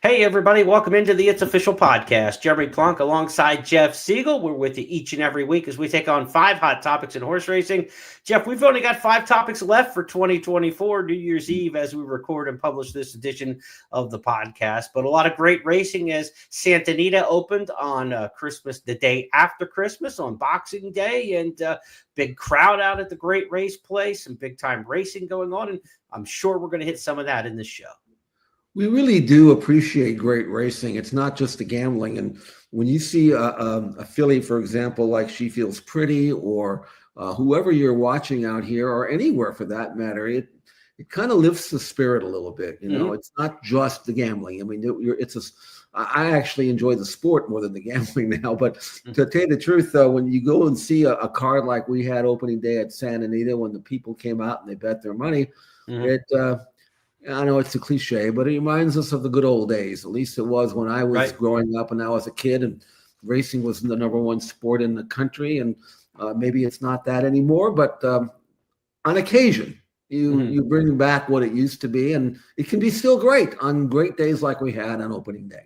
Hey, everybody. Welcome into the It's Official podcast. Jeremy Plonk alongside Jeff Siegel. We're with you each and every week as we take on 5 hot topics in horse racing. Jeff, we've only got 5 topics left for 2024, New Year's Eve, as we record and publish this edition of the podcast. But a lot of great racing as Santa Anita opened on Christmas, the day after Christmas, on Boxing Day, and big crowd out at the Great Race Place and big-time racing going on. And I'm sure we're going to hit some of that in this show. We really do appreciate great racing. It's not just the gambling. And when you see a filly, for example, like She Feels Pretty, or whoever you're watching out here, or anywhere for that matter, it kind of lifts the spirit a little bit. You know, It's not just the gambling. I mean, I actually enjoy the sport more than the gambling now. But to tell you the truth, though, when you go and see a card like we had opening day at Santa Anita, when the people came out and they bet their money, I know it's a cliche, but it reminds us of the good old days. At least it was when I was growing up and I was a kid, and racing was the number one sport in the country. And maybe it's not that anymore, but on occasion, you bring back what it used to be, and it can be still great on great days like we had on opening day.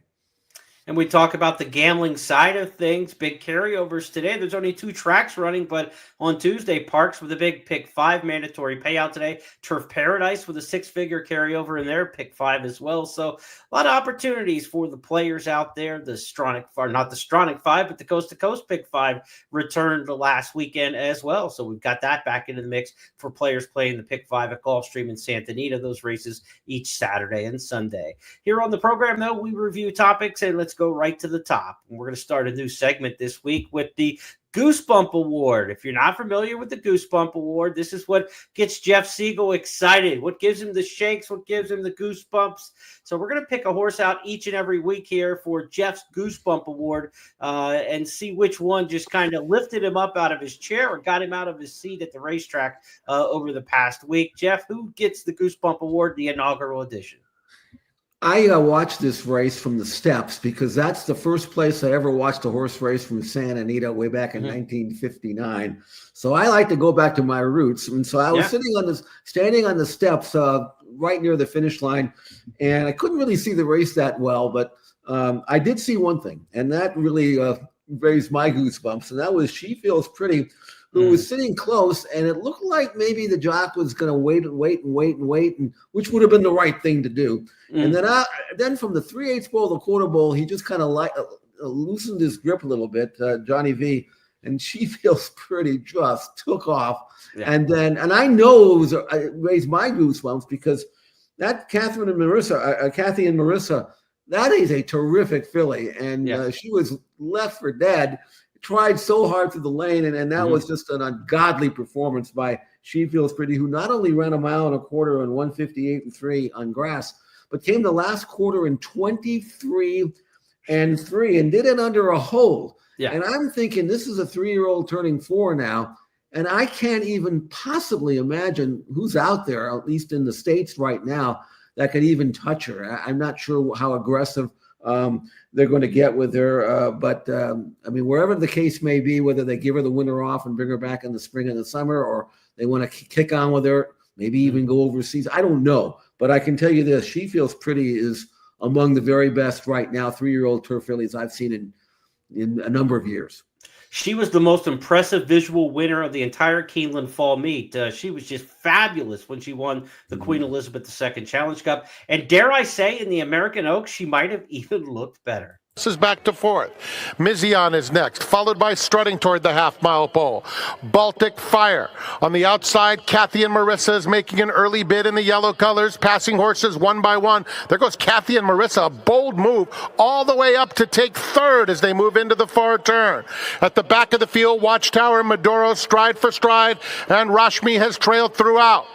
And we talk about the gambling side of things, big carryovers today. There's only 2 tracks running, but on Tuesday, Parks with a big pick 5 mandatory payout today. Turf Paradise with a 6-figure carryover in there, pick 5 as well. So a lot of opportunities for the players out there. The Stronach, or not the Stronach 5, but the Coast to Coast pick 5 returned the last weekend as well. So we've got that back into the mix for players playing the pick 5 at Gulfstream and Santa Anita. Those races each Saturday and Sunday. Here on the program, though, we review topics, and let's go right to the top. And we're going to start a new segment this week with the Goosebump Award. If you're not familiar with the Goosebump Award, this is what gets Jeff Siegel excited, what gives him the shakes, what gives him the goosebumps. So we're going to pick a horse out each and every week here for Jeff's Goosebump Award and see which one just kind of lifted him up out of his chair or got him out of his seat at the racetrack over the past week. Jeff, who gets the Goosebump Award, the inaugural edition? I watched this race from the steps because that's the first place I ever watched a horse race from Santa Anita way back in 1959. So I like to go back to my roots. And so I was standing on the steps right near the finish line, and I couldn't really see the race that well, but I did see one thing, and that really raised my goosebumps, and that was She Feels Pretty, who was sitting close, and it looked like maybe the jock was going to wait, and which would have been the right thing to do. And then from the 3/8 bowl to the quarter bowl, he just kind of loosened his grip a little bit, Johnny V, and She Feels Pretty just took off. Yeah. And I know it raised my goosebumps because that Kathy and Marissa, that is a terrific filly, and she was left for dead. Tried so hard through the lane, and that was just an ungodly performance by She Feels Pretty, who not only ran 1.25 miles in 1:58.3 on grass, but came the last quarter in 23-3 and did it under a hold. Yeah. And I'm thinking this is a 3-year-old turning 4 now, and I can't even possibly imagine who's out there, at least in the States right now, that could even touch her. I'm not sure how aggressive they're going to get with her. But I mean, wherever the case may be, whether they give her the winter off and bring her back in the spring and the summer, or they want to kick on with her, maybe even go overseas, I don't know. But I can tell you this, She Feels Pretty is among the very best right now 3-year-old turf fillies I've seen in a number of years. She was the most impressive visual winner of the entire Keeneland Fall Meet. She was just fabulous when she won the Queen Elizabeth II Challenge Cup. And dare I say, in the American Oaks, she might have even looked better. This is back to 4th. Mizion is next, followed by strutting toward the half-mile pole. Baltic Fire. On the outside, Kathy and Marissa is making an early bid in the yellow colors, passing horses one by one. There goes Kathy and Marissa, a bold move all the way up to take 3rd as they move into the far turn. At the back of the field, Watchtower, Maduro, stride for stride, and Rashmi has trailed throughout.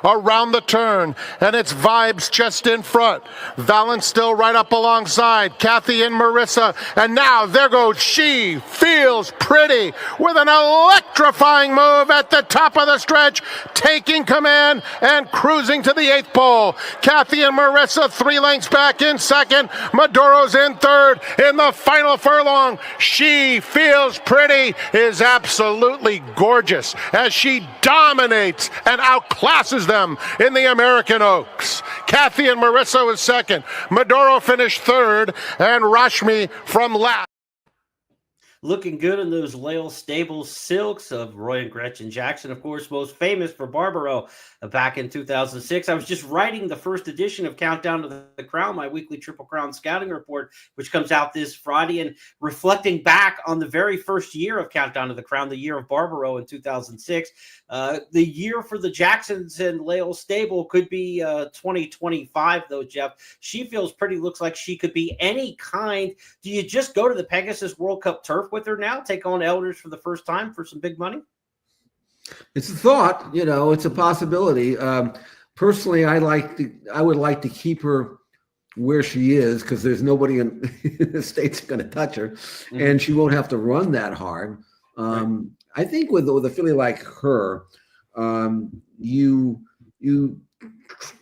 Around the turn, and it's Vibes just in front. Valance still right up alongside Kathy and Marissa, and now there goes She Feels Pretty with an electrifying move at the top of the stretch, taking command and cruising to the 8th pole. Kathy and Marissa 3 lengths back in 2nd. Maduro's in 3rd. In the final furlong, She Feels Pretty is absolutely gorgeous as she dominates and outclasses passes them in the American Oaks. Kathy and Marissa was second. Maduro finished third, and Rashmi from last. Looking good in those Lael Stables silks of Roy and Gretchen Jackson, of course, most famous for Barbaro back in 2006. I was just writing the first edition of Countdown to the Crown, my weekly Triple Crown scouting report, which comes out this Friday, and reflecting back on the very first year of Countdown to the Crown, the year of Barbaro in 2006. The year for the Jacksons and Lael Stable could be 2025, though, Jeff. She feels pretty, looks like she could be any kind. Do you just go to the Pegasus World Cup turf with her now, take on Elders for the first time for some big money? It's a thought, it's a possibility. Personally, I would like to keep her where she is, because there's nobody in the States going to touch her, and she won't have to run that hard. Right. I think with a filly like her, you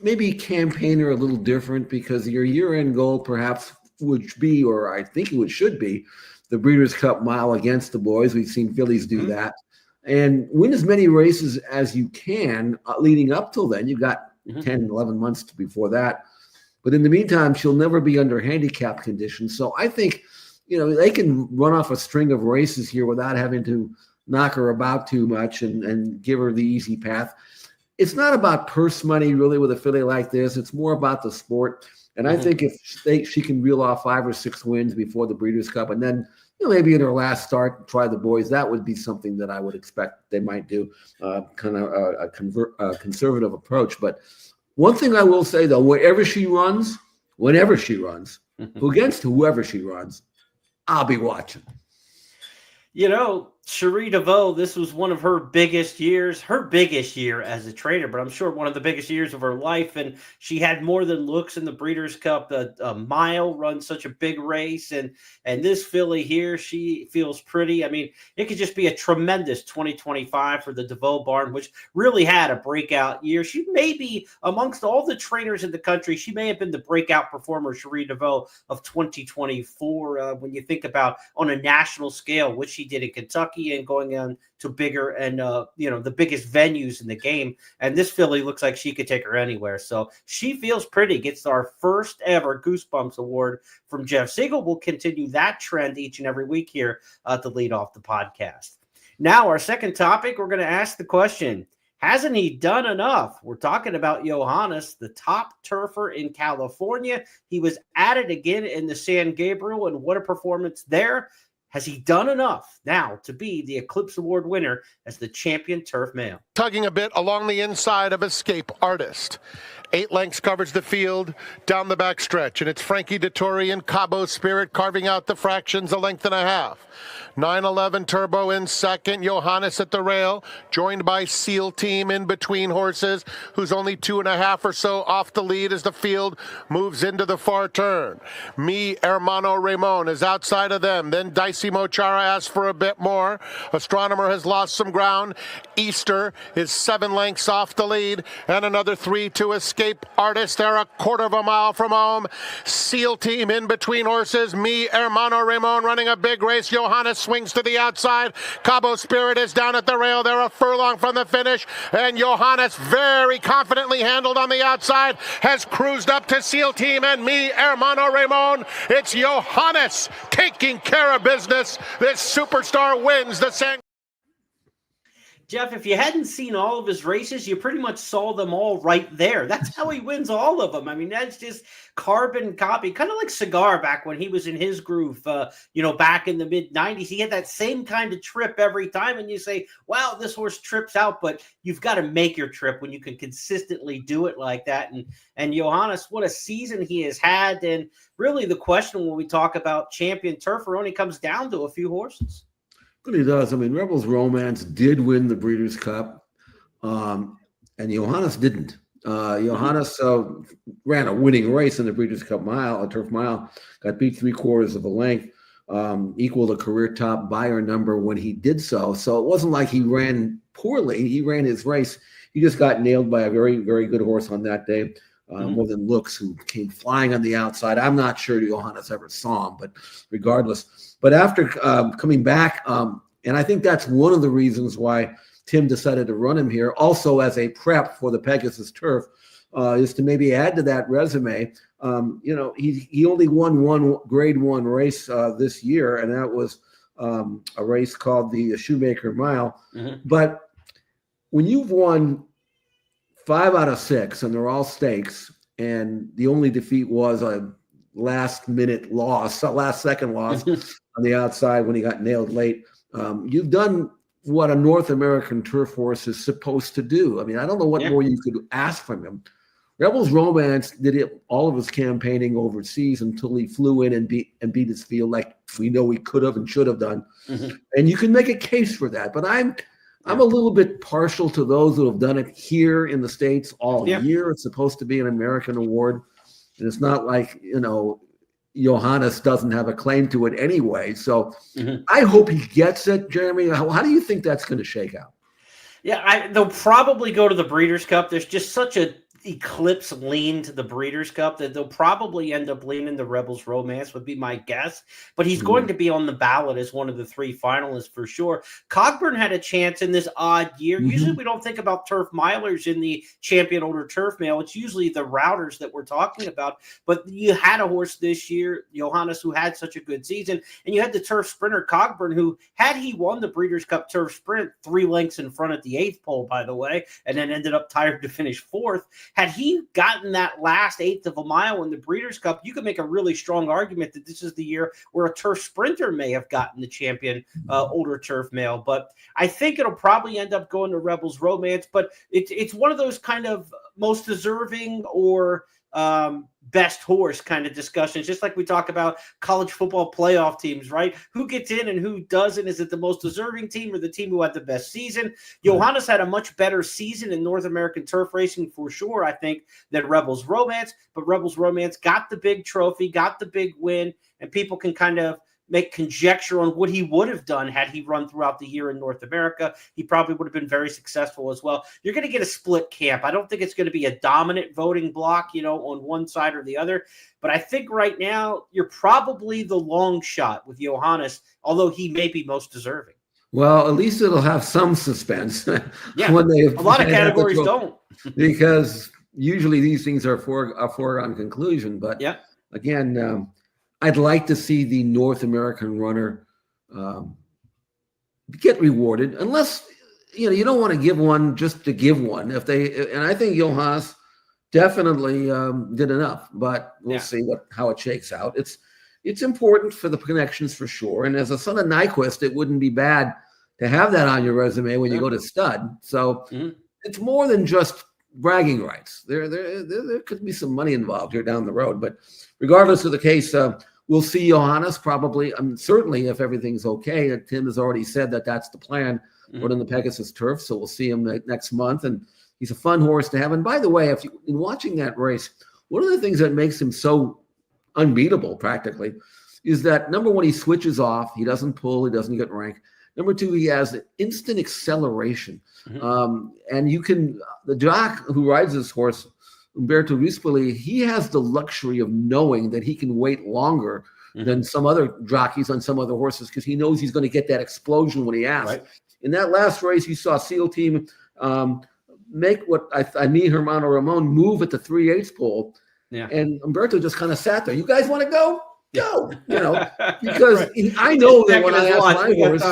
maybe campaign her a little different, because your year-end goal perhaps would be, or I think it should be, the Breeders' Cup Mile against the boys. We've seen fillies do that, and win as many races as you can leading up till then. You've got 10, 11 months before that. But in the meantime, she'll never be under handicap conditions. So I think, they can run off a string of races here without having to knock her about too much and give her the easy path. It's not about purse money, really, with a filly like this. It's more about the sport. And I think if she can reel off 5 or 6 wins before the Breeders' Cup, and then maybe in her last start try the boys, that would be something that I would expect they might do, kind of a conservative approach. But one thing I will say, though, whenever she runs, against whoever she runs, I'll be watching. Cherie DeVoe, this was one of her biggest years as a trainer, but I'm sure one of the biggest years of her life. And she had more than looks in the Breeders' Cup. A mile run such a big race. And this filly here, she feels pretty. I mean, it could just be a tremendous 2025 for the DeVoe barn, which really had a breakout year. She may be, amongst all the trainers in the country, she may have been the breakout performer, Cherie DeVoe, of 2024. When you think about on a national scale, what she did in Kentucky, and going on to bigger and the biggest venues in the game. And this filly looks like she could take her anywhere. So she feels pretty. Gets our first ever Goosebumps award from Jeff Siegel. We'll continue that trend each and every week here to lead off the podcast. Now, our second topic, we're going to ask the question, hasn't he done enough? We're talking about Johannes, the top turfer in California. He was at it again in the San Gabriel, and what a performance there. Has he done enough now to be the Eclipse Award winner as the champion turf male? Tugging a bit along the inside of Escape Artist. 8 lengths covers the field down the back stretch, and it's Frankie Dettori and Cabo Spirit carving out the fractions, a length and a half. 911 Turbo in second. Johannes at the rail, joined by Seal Team in between horses, who's only 2.5 or so off the lead as the field moves into the far turn. Mi Hermano Ramon is outside of them. Then Dicey Mochara asks for a bit more. Astronomer has lost some ground. Easter is 7 lengths off the lead, and another 3 to Escape Artist. They're a quarter of a mile from home. Seal Team in between horses. Mi Hermano Ramon running a big race. Johannes swings to the outside. Cabo Spirit is down at the rail. They're a furlong from the finish, and Johannes, very confidently handled on the outside, has cruised up to Seal Team and Mi Hermano Ramon. It's Johannes taking care of business. This superstar wins the San. Jeff, if you hadn't seen all of his races, you pretty much saw them all right there. That's how he wins all of them. I mean, that's just carbon copy, kind of like Cigar back when he was in his groove, back in the mid-90s. He had that same kind of trip every time, and you say, wow, this horse trips out, but you've got to make your trip when you can consistently do it like that. And Johannes, what a season he has had. And really the question when we talk about champion turfer only comes down to a few horses. But he does. I mean, Rebels Romance did win the Breeders' Cup, and Johannes didn't. Johannes ran a winning race in the Breeders' Cup Mile, a turf mile, got beat 3/4 of a length, equaled a career top buyer number when he did so. So it wasn't like he ran poorly. He ran his race. He just got nailed by a very, very good horse on that day. More than Looks, who came flying on the outside. I'm not sure Johannes ever saw him, but regardless. But after coming back, and I think that's one of the reasons why Tim decided to run him here, also as a prep for the Pegasus Turf, is to maybe add to that resume. He only won one Grade 1 race this year, and that was a race called the Shoemaker Mile. Mm-hmm. But when you've won 5 out of 6, and they're all stakes, and the only defeat was a last-second loss on the outside when he got nailed late, you've done what a North American turf horse is supposed to do. I mean, I don't know what more you could ask from him. Rebels Romance did all of his campaigning overseas until he flew in and beat his field like we know he could have and should have done. Mm-hmm. And you can make a case for that. But I'm a little bit partial to those who have done it here in the States all year. It's supposed to be an American award. And it's not like, Johannes doesn't have a claim to it anyway. So I hope he gets it, Jeremy. How do you think that's going to shake out? Yeah, they'll probably go to the Breeders' Cup. There's just such a Eclipse lean to the Breeders' Cup that they'll probably end up leaning the Rebels Romance would be my guess. But he's going to be on the ballot as one of the 3 finalists for sure. Cogburn had a chance in this odd year. Usually we don't think about turf milers in the champion older turf mail. It's usually the routers that we're talking about. But you had a horse this year, Johannes, who had such a good season. And you had the turf sprinter Cogburn, who, had he won the Breeders' Cup turf sprint 3 lengths in front at the 8th pole, by the way, and then ended up tired to finish 4th, had he gotten that last 1/8 of a mile in the Breeders' Cup, you could make a really strong argument that this is the year where a turf sprinter may have gotten the champion older turf mail. But I think it'll probably end up going to Rebels Romance. But it's one of those kind of most deserving or best horse kind of discussions, just like we talk about college football playoff teams, right? Who gets in and who doesn't? Is it the most deserving team or the team who had the best season? Johannes had a much better season in North American turf racing for sure, I think, than Rebels Romance, but Rebels Romance got the big trophy, got the big win, and people can kind of make conjecture on what he would have done had he run throughout the year in North America. He probably would have been very successful as well. You're going to get a split camp. I don't think it's going to be a dominant voting block, on one side or the other. But I think right now you're probably the long shot with Johannes, although he may be most deserving. Well, at least it'll have some suspense. Yeah, when a lot of categories don't. Because usually these things are a foregone conclusion. But again, I'd like to see the North American runner get rewarded, unless you don't want to give one just to give one. And I think Johannes definitely did enough, but we'll see how it shakes out. It's important for the connections for sure. And as a son of Nyquist, it wouldn't be bad to have that on your resume when you go to stud. So it's more than just bragging rights. There could be some money involved here down the road, but regardless of the case, we'll see Johannes probably. Certainly, if everything's okay. Tim has already said that that's the plan. Running the Pegasus Turf, so we'll see him next month. And he's a fun horse to have. And by the way, in watching that race, one of the things that makes him so unbeatable, practically, is that number one, he switches off. He doesn't pull. He doesn't get rank. Number two, he has instant acceleration. And the jock who rides this horse, Umberto Rispoli, he has the luxury of knowing that he can wait longer than some other jockeys on some other horses because he knows he's going to get that explosion when he asks. Right. In that last race, you saw Siegel Team make what I mean Hermano Ramon move at the 3/8 pole. Yeah. And Umberto just kind of sat there. You guys want to go? Go, because I know that when I ask my horse,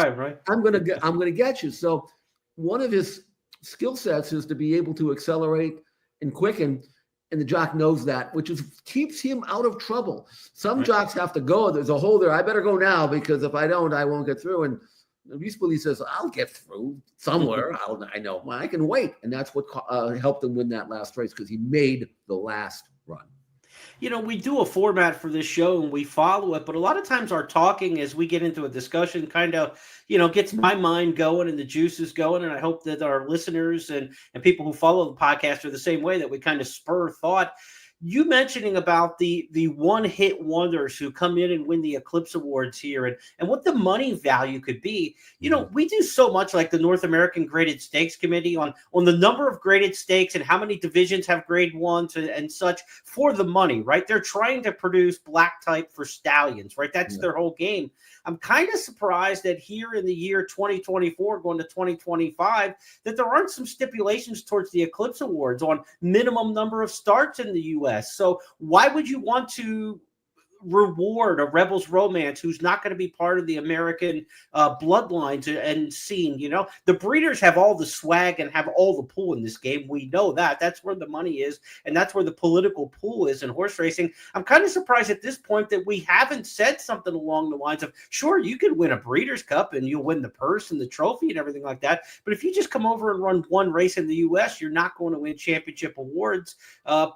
I'm gonna get you. So one of his skill sets is to be able to accelerate and quicken, and the jock knows that, which keeps him out of trouble. Some jocks have to go. There's a hole there. I better go now because if I don't, I won't get through. And Rispoli says, "I'll get through somewhere. I know. I can wait," and that's what helped him win that last race because he made the last run. We do a format for this show and we follow it, but a lot of times our talking as we get into a discussion kind of, gets my mind going and the juices going. And I hope that our listeners and people who follow the podcast are the same way, that we kind of spur thought. you mentioning about the one-hit wonders who come in and win the Eclipse Awards here, and what the money value could be. We do so much, like the North American Graded Stakes Committee, on the number of graded stakes and how many divisions have grade 1 and such for the money, right? They're trying to produce black type for stallions, right? That's their whole game. I'm kind of surprised that here in the year 2024 going to 2025 that there aren't some stipulations towards the Eclipse Awards on minimum number of starts in the U.S. So why would you want to reward a Rebels Romance who's not going to be part of the American bloodlines and scene? The breeders have all the swag and have all the pull in this game. We know that. That's where the money is, and that's where the political pool is in horse racing. I'm kind of surprised at this point that we haven't said something along the lines of, sure, you could win a Breeders' Cup and you'll win the purse and the trophy and everything like that, but if you just come over and run one race in the U.S., you're not going to win championship awards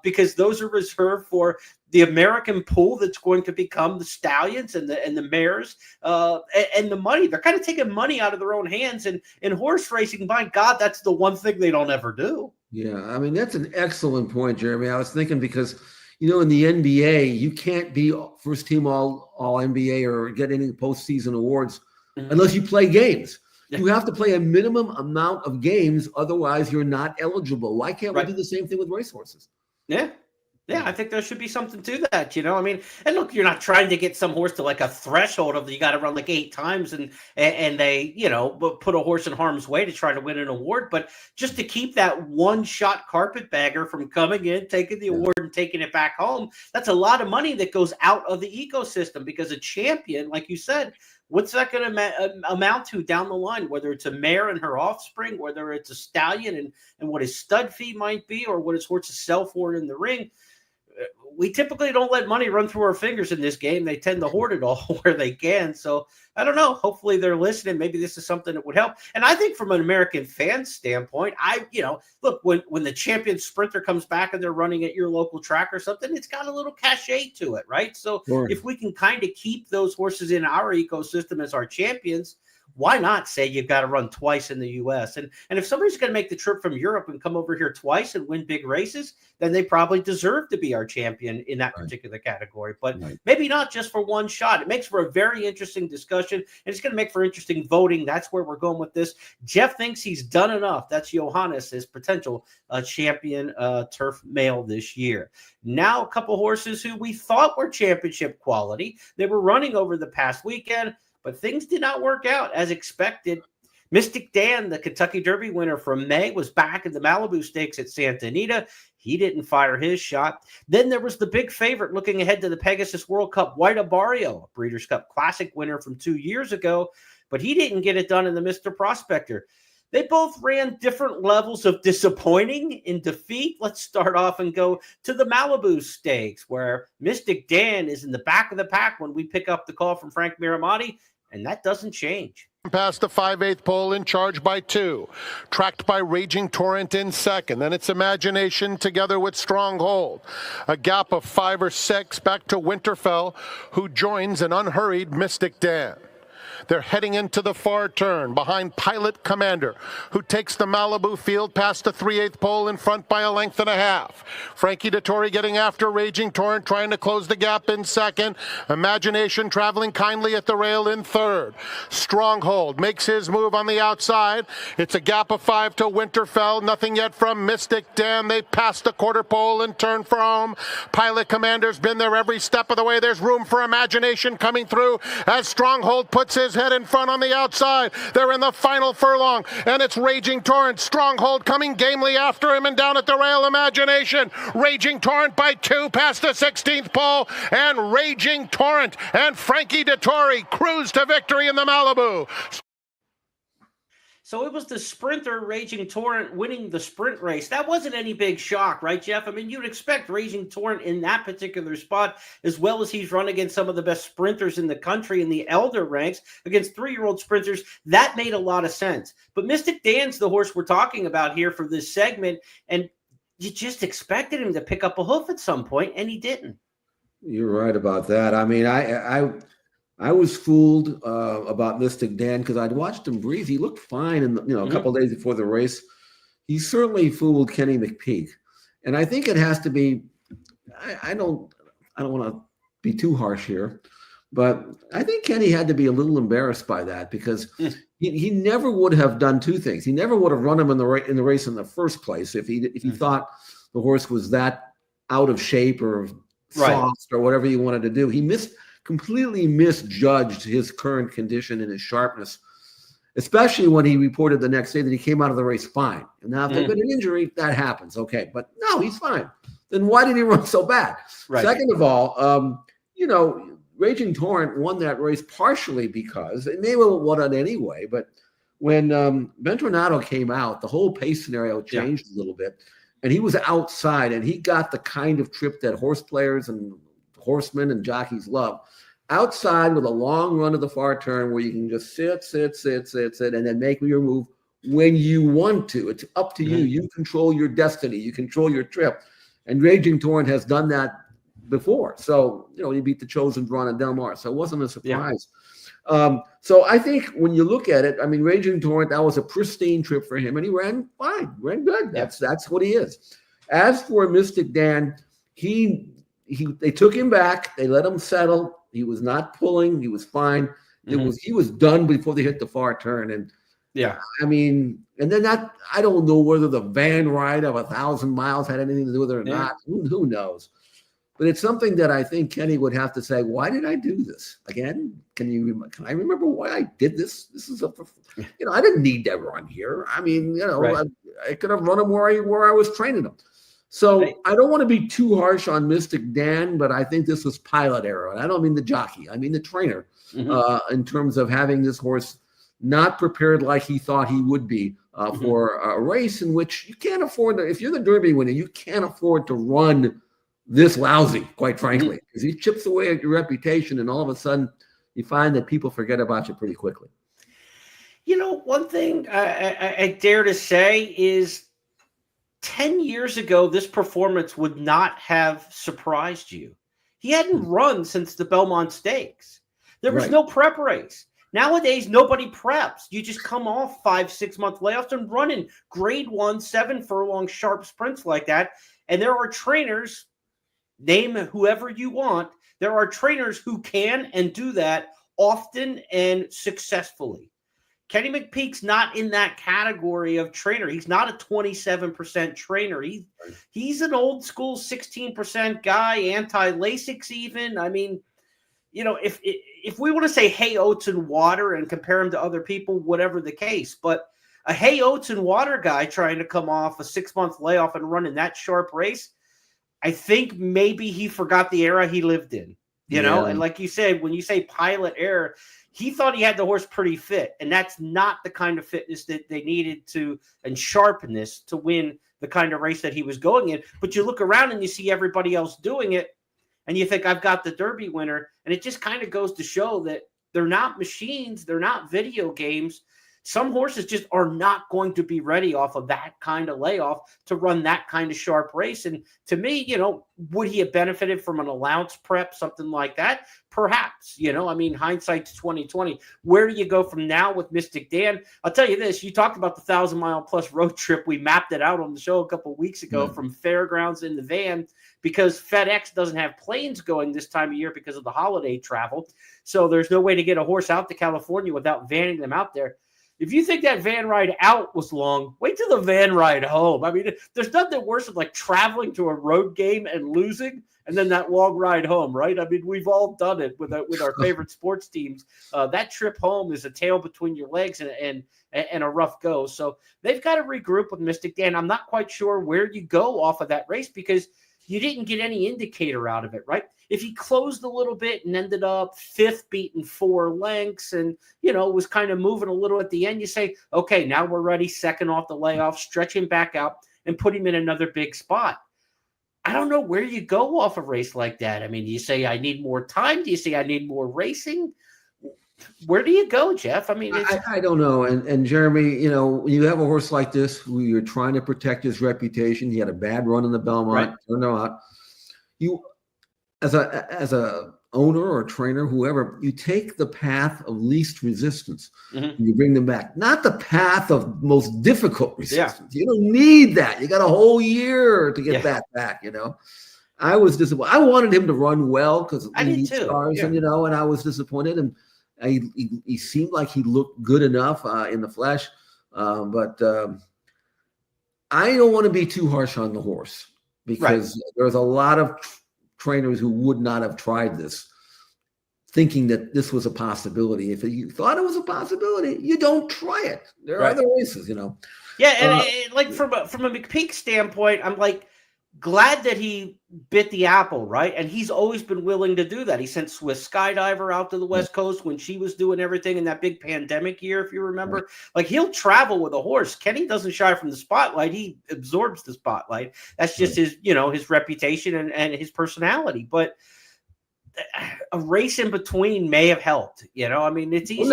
because those are reserved for the American pool that's going to become the stallions and the mares and the money. They're kind of taking money out of their own hands. And in horse racing, my God, that's the one thing they don't ever do. Yeah, I mean, that's an excellent point, Jeremy. I was thinking because, in the NBA, you can't be first team all NBA or get any postseason awards unless you play games. You have to play a minimum amount of games. Otherwise, you're not eligible. Why can't we do the same thing with racehorses? Yeah, I think there should be something to that, I mean, and look, you're not trying to get some horse to like a threshold of you got to run like 8 times and they, put a horse in harm's way to try to win an award, but just to keep that one-shot carpetbagger from coming in, taking the award and taking it back home, that's a lot of money that goes out of the ecosystem because a champion, like you said, what's that going to amount to down the line, whether it's a mare and her offspring, whether it's a stallion and what his stud fee might be or what his horses sell for in the ring. We typically don't let money run through our fingers in this game. They tend to hoard it all where they can. So I don't know. Hopefully they're listening. Maybe this is something that would help. And I think from an American fan standpoint, look, when the champion sprinter comes back and they're running at your local track or something, it's got a little cachet to it, right? So if we can kind of keep those horses in our ecosystem as our champions, why not say you've got to run twice in the U.S.? And if somebody's going to make the trip from Europe and come over here twice and win big races, then they probably deserve to be our champion in that particular category. But maybe not just for one shot. It makes for a very interesting discussion, and it's going to make for interesting voting. That's where we're going with this. Jeff thinks he's done enough. That's Johannes, his potential champion turf male this year. Now, a couple horses who we thought were championship quality. They were running over the past weekend, but things did not work out as expected. Mystic Dan, the Kentucky Derby winner from May, was back in the Malibu Stakes at Santa Anita. He didn't fire his shot. Then there was the big favorite looking ahead to the Pegasus World Cup, White Aario, a Breeders' Cup Classic winner from 2 years ago, but he didn't get it done in the Mr. Prospector. They both ran different levels of disappointing in defeat. Let's start off and go to the Malibu Stakes, where Mystic Dan is in the back of the pack when we pick up the call from Frank Miramati, and that doesn't change. Past the 5/8 pole, in charge by 2. Tracked by Raging Torrent in second. Then it's Imagination together with Stronghold. A gap of 5 or 6 back to Winterfell, who joins an unhurried Mystic Dan. They're heading into the far turn behind Pilot Commander, who takes the Malibu field past the 3/8 pole in front by a length and a half. Frankie Dettori getting after Raging Torrent, trying to close the gap in second. Imagination traveling kindly at the rail in third. Stronghold makes his move on the outside. It's a gap of 5 to Winterfell. Nothing yet from Mystic Dan. They pass the quarter pole and turn for home. Pilot Commander's been there every step of the way. There's room for Imagination coming through as Stronghold puts his head in front on the outside. They're in the final furlong, and it's Raging Torrent. Stronghold coming gamely after him, and down at the rail, Imagination. Raging Torrent by 2 past the 16th pole, and Raging Torrent and Frankie Dettori cruise to victory in the Malibu. So it was the sprinter Raging Torrent winning the sprint race. That wasn't any big shock, right, Jeff? I mean, you'd expect Raging Torrent in that particular spot, as well as he's run against some of the best sprinters in the country in the elder ranks, against 3-year-old sprinters. That made a lot of sense. But Mystic Dan's the horse we're talking about here for this segment, and you just expected him to pick up a hoof at some point, and he didn't. You're right about that. I mean, I was fooled about Mystic Dan because I'd watched him breathe. He looked fine in a couple of days before the race. He certainly fooled Kenny McPeak. And I think it has to be I don't want to be too harsh here, but I think Kenny had to be a little embarrassed by that because he never would have done two things. He never would have run him in the race in the first place if he thought the horse was that out of shape or soft or whatever he wanted to do. He completely misjudged his current condition and his sharpness, especially when he reported the next day that he came out of the race fine. And now if there's been an injury, that happens. Okay, but no, he's fine. Then why did he run so bad? Right. Second of all, Raging Torrent won that race partially because it may have won it anyway, but when Ventronato came out, the whole pace scenario changed a little bit, and he was outside, and he got the kind of trip that horse players and horsemen and jockeys love. Outside with a long run to the far turn where you can just sit, and then make your move when you want to. It's up to you. You control your destiny. You control your trip. And Raging Torrent has done that before. So, he beat the Chosen Drawn and Del Mar. So it wasn't a surprise. So I think when you look at it, I mean, Raging Torrent, that was a pristine trip for him, and he ran fine, ran good. That's what he is. As for Mystic Dan, they took him back. They let him settle. He was not pulling. He was fine. He was done before they hit the far turn. And I mean, and then I don't know whether the van ride of 1,000 miles had anything to do with it or not. Who knows? But it's something that I think Kenny would have to say, why did I do this? Again, can I remember why I did this? This is I didn't need that run here. I mean, I could have run him where I was training him. So I don't want to be too harsh on Mystic Dan, but I think this was pilot error. And I don't mean the jockey. I mean the trainer in terms of having this horse not prepared like he thought he would be for a race in which you can't afford to, if you're the Derby winner, you can't afford to run this lousy, quite frankly, because he chips away at your reputation, and all of a sudden you find that people forget about you pretty quickly. One thing I dare to say is 10 years ago, this performance would not have surprised you. He hadn't run since the Belmont Stakes. There was no prep race. Nowadays, nobody preps. You just come off 5-6 month layoffs and run in grade 1, 7 furlong sharp sprints like that. And there are trainers, name whoever you want, there are trainers who can and do that often and successfully. Kenny McPeek's not in that category of trainer. He's not a 27% trainer. He's an old school 16% guy, anti-Lasix even. I mean, if we want to say hay, oats, and water and compare him to other people, whatever the case, but a hay, oats, and water guy trying to come off a 6-month layoff and run in that sharp race, I think maybe he forgot the era he lived in, and like you said, when you say pilot error, he thought he had the horse pretty fit, and that's not the kind of fitness that they needed to, and sharpness to win the kind of race that he was going in. But you look around and you see everybody else doing it, and you think, I've got the Derby winner. And it just kind of goes to show that they're not machines. They're not video games. Some horses just are not going to be ready off of that kind of layoff to run that kind of sharp race. And to me, would he have benefited from an allowance prep, something like that? Perhaps, I mean, hindsight's 2020. Where do you go from now with Mystic Dan? I'll tell you this, you talked about the 1,000-mile plus road trip. We mapped it out on the show a couple of weeks ago from fairgrounds in the van, because FedEx doesn't have planes going this time of year because of the holiday travel. So there's no way to get a horse out to California without vanning them out there. If you think that van ride out was long, wait till the van ride home. I mean, there's nothing worse than like traveling to a road game and losing, and then that long ride home, right? I mean, we've all done it with our favorite sports teams. That trip home is a tail between your legs and a rough go. So they've got to regroup with Mystic Dan. I'm not quite sure where you go off of that race because you didn't get any indicator out of it, right? If he closed a little bit and ended up 5th, beaten 4 lengths and, was kind of moving a little at the end, you say, okay, now we're ready, second off the layoff, stretch him back out and put him in another big spot. I don't know where you go off a race like that. I mean, do you say I need more time? Do you say I need more racing? Where do you go, Jeff? I mean, I don't know. And Jeremy, when you have a horse like this who you're trying to protect his reputation, he had a bad run in the Belmont, turned out. You, as a owner or trainer, whoever, you take the path of least resistance. And you bring them back, not the path of most difficult resistance. You don't need that. You got a whole year to get that back. I was disappointed. I wanted him to run well because I we did need too. stars, Yeah. and and I was disappointed. And he seemed like he looked good enough in the flesh, but I don't want to be too harsh on the horse because there's a lot of trainers who would not have tried this, thinking that this was a possibility. If you thought it was a possibility, you don't try it. There are other races, Yeah, and like from a McPeak standpoint, I'm like glad that he bit the apple, right? And he's always been willing to do that. He sent Swiss Skydiver out to the West Coast when she was doing everything in that big pandemic year, if you remember. Right. Like, he'll travel with a horse. Kenny doesn't shy from the spotlight. He absorbs the spotlight. That's just his, his reputation and his personality. But a race in between may have helped. I mean, it's easy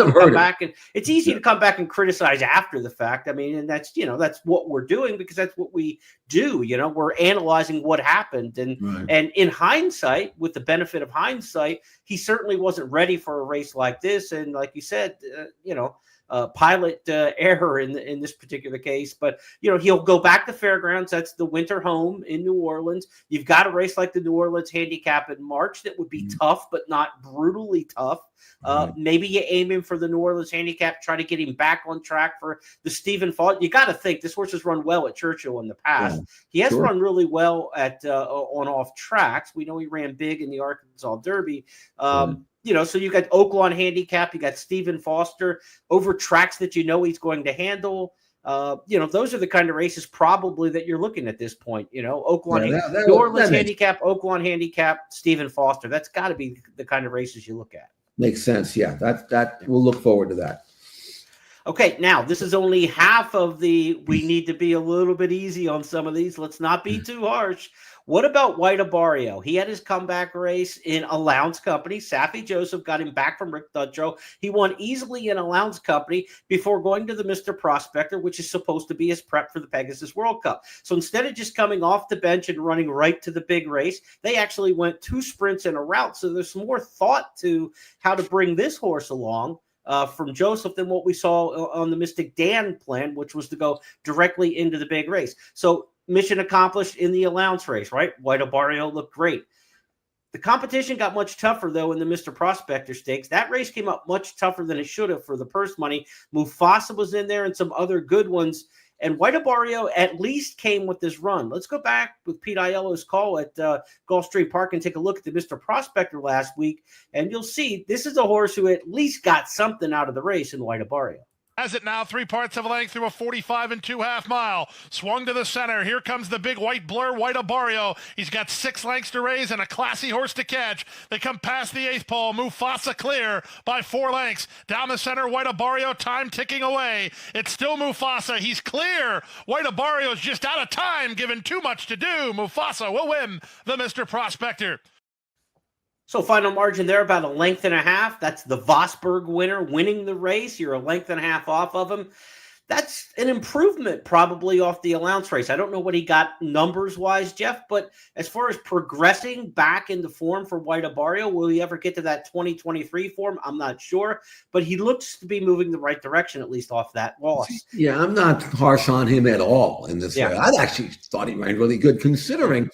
to come back and criticize after the fact. I mean, and that's what we're doing because that's what we do. We're analyzing what happened, and in hindsight, with the benefit of hindsight, he certainly wasn't ready for a race like this. And like you said, pilot error in this particular case, but he'll go back to Fairgrounds. That's the winter home in New Orleans. You've got a race like the New Orleans Handicap in March that would be tough, but not brutally tough. Maybe you aim him for the New Orleans Handicap, try to get him back on track for the Stephen Fault. You got to think this horse has run well at Churchill in the past. He has run really well at on off tracks. We know he ran big in the Arkansas Derby. So you got Oaklawn Handicap, you got Stephen Foster over tracks that he's going to handle. Those are the kind of races probably that you're looking at this point. Oaklawn, New Orleans Handicap, Oaklawn Handicap, Stephen Foster. That's got to be the kind of races you look at. Makes sense. Yeah, that we'll look forward to that. Okay, now this is only half of we need to be a little bit easy on some of these. Let's not be too harsh. What about White Aario? He had his comeback race in Allowance Company. Saffie Joseph got him back from Rick Dutro. He won easily in Allowance Company before going to the Mr. Prospector, which is supposed to be his prep for the Pegasus World Cup. So instead of just coming off the bench and running right to the big race, they actually went 2 sprints in a route. So there's some more thought to how to bring this horse along from Joseph than what we saw on the Mystic Dan plan, which was to go directly into the big race. So mission accomplished in the allowance race, right? White Aario looked great. The competition got much tougher, though, in the Mr. Prospector Stakes. That race came up much tougher than it should have for the purse money. Mufasa was in there and some other good ones. And White Aario at least came with this run. Let's go back with Pete Aiello's call at Gulfstream Park and take a look at the Mr. Prospector last week. And you'll see this is a horse who at least got something out of the race in White Aario. Has it now, 3/4 of a length through a 45 2.5 mile. Swung to the center. Here comes the big white blur, White Aario. He's got 6 lengths to raise and a classy horse to catch. They come past the 8th pole. Mufasa clear by 4 lengths. Down the center, White Aario, time ticking away. It's still Mufasa. He's clear. White Aario's just out of time, given too much to do. Mufasa will win the Mr. Prospector. So final margin there, about 1.5 lengths. That's the Vosburg winner winning the race. You're 1.5 lengths off of him. That's an improvement probably off the allowance race. I don't know what he got numbers-wise, Jeff, but as far as progressing back into form for White Aario, will he ever get to that 2023 form? I'm not sure, but he looks to be moving the right direction, at least off that loss. Yeah, I'm not harsh on him at all in this way. I actually thought he ran really good considering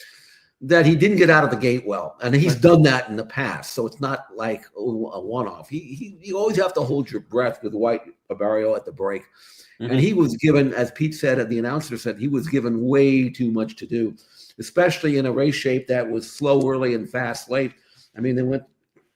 that he didn't get out of the gate well, and he's done that in the past. So it's not like a one-off. You always have to hold your breath with White Aario at the break. Mm-hmm. And he was given, as Pete said, and the announcer said, he was given way too much to do, especially in a race shape that was slow early and fast late. I mean, they went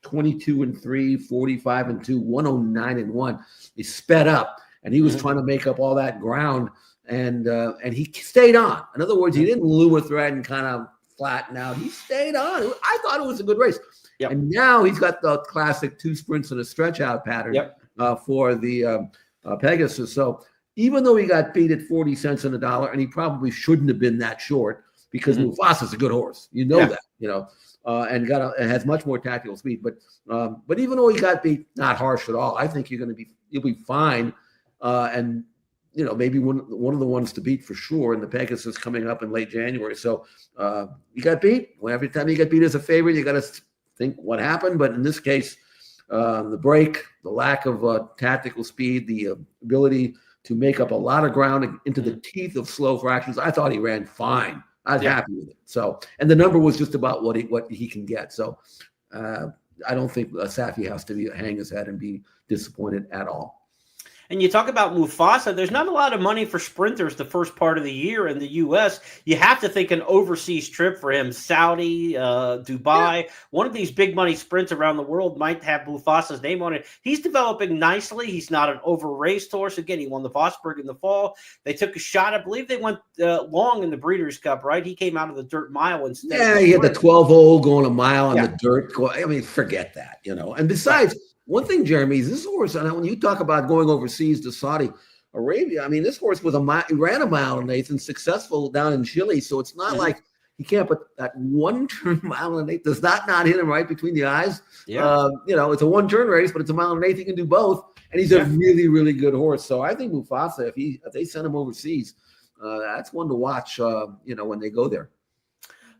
22-3, 45-2, 109-1. He sped up, and he was trying to make up all that ground, and he stayed on. In other words, he didn't lure a thread and kind of flatten out. He stayed on. I thought it was a good race. Yep. And now he's got the classic 2 sprints and a stretch out pattern for the Pegasus. So even though he got beat at 40 cents on the dollar, and he probably shouldn't have been that short because Mufasa's a good horse. That, and has much more tactical speed. But even though he got beat, not harsh at all, I think you'll be fine. And maybe one of the ones to beat for sure, and the Pegasus coming up in late January. So you got beat. Well, every time you get beat as a favorite, you got to think what happened. But in this case, the break, the lack of tactical speed, the ability to make up a lot of ground into the teeth of slow fractions, I thought he ran fine I was happy with it. So, and the number was just about what he can get. So, I don't think Safi has to hang his head and be disappointed at all. And you talk about Mufasa, there's not a lot of money for sprinters the first part of the year in the U.S. You have to think an overseas trip for him, Saudi, Dubai. One of these big money sprints around the world might have Mufasa's name on it. He's developing nicely. He's not an over-raced horse. Again, he won the Vosburg in the fall. They took a shot. I believe they went long in the Breeders' Cup, right? He came out of the dirt mile instead. Yeah, he had the 12-0 going a mile on the dirt. I mean, forget that, And besides, one thing, Jeremy, is this horse, and when you talk about going overseas to Saudi Arabia, I mean, this horse was he ran a mile and eighth and successful down in Chile. So it's not like he can't put that one turn mile and eighth. Does that not hit him right between the eyes? Yeah. It's a one turn race, but it's a mile and eighth. He can do both. And he's a really, really good horse. So I think Mufasa, if they send him overseas, that's one to watch, when they go there.